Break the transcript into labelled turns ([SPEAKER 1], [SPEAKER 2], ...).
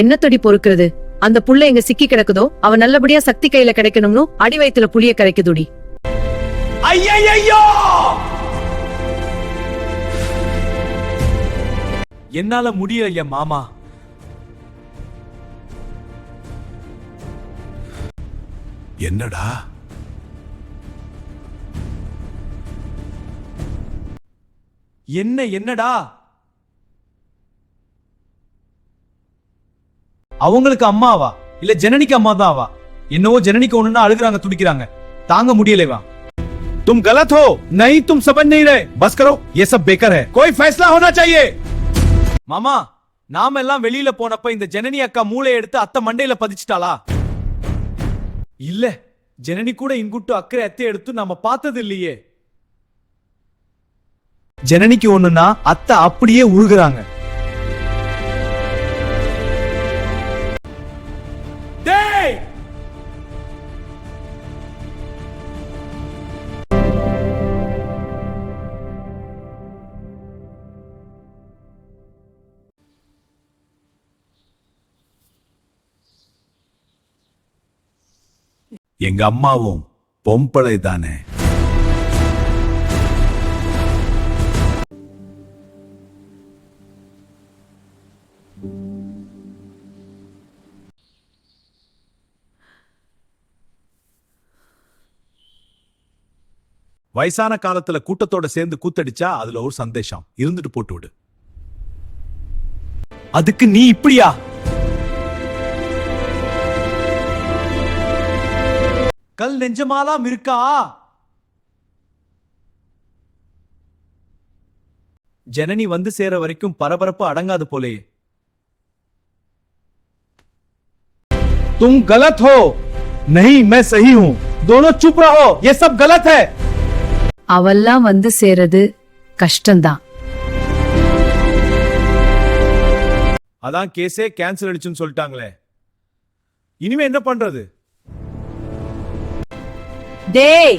[SPEAKER 1] என்னத்தடி பொறுக்கிறது? அந்த புள்ள எங்க சிக்கி கிடக்குதோ அவ நல்லபடியா சக்தி கையில கிடைக்கணும்னு அடி வயித்துல புளிய கரைக்குதுடி.
[SPEAKER 2] ஐயையோ! என்னால முடியல மாமா.
[SPEAKER 3] என்னடா
[SPEAKER 2] என்னடா அவங்களுக்கு அம்மாவா இல்ல ஜனனிக்கு அம்மா தான் ஆவா? என்னவோ ஜனனிக்கு ஒண்ணுன்னா அழுகுறாங்க துடிக்கிறாங்க, தாங்க முடியலவா.
[SPEAKER 3] तुम गलत हो। नहीं, तुम समझ नहीं रहे। बस करो, ये सब बेकार है। कोई फैसला होना चाहिए।
[SPEAKER 2] மாமா, நாம எல்லாம் வெளியில போனப்ப இந்த ஜனனி அக்கா மூளை எடுத்து அத்தை மண்டையில பதிச்சிட்டாளா? இல்ல, ஜனனி கூட இங்குட்டு அக்கறை அத்தை எடுத்து நாம பார்த்தது இல்லையே. ஜனனிக்கு ஒண்ணுன்னா அத்தை அப்படியே உருகுறாங்க. டேய்!
[SPEAKER 3] எங்க அம்மாவும் பொம்பளை தானே. வயசான காலத்துல கூட்டத்தோட சேர்ந்து கூத்தடிச்சா அதுல ஒரு சந்தேஷம் இருந்துட்டு போட்டு விடு.
[SPEAKER 2] அதுக்கு நீ இப்படியா? கல் நெஞ்சமாலாம் இருக்கா? ஜனனி வந்து சேர வரைக்கும் பரபரப்பு அடங்காது போலேயே.
[SPEAKER 3] तुम गलत हो। नहीं, मैं सही हूं। दोनों चुप रहो, ये सब गलत है।
[SPEAKER 1] அவெல்லாம் வந்து சேரது கஷ்டம்தான்.
[SPEAKER 2] அதான் கேஸே கேன்சல் அடிச்சுன்னு சொல்லிட்டாங்களே, இனிமே என்ன பண்றது?
[SPEAKER 1] டேய்,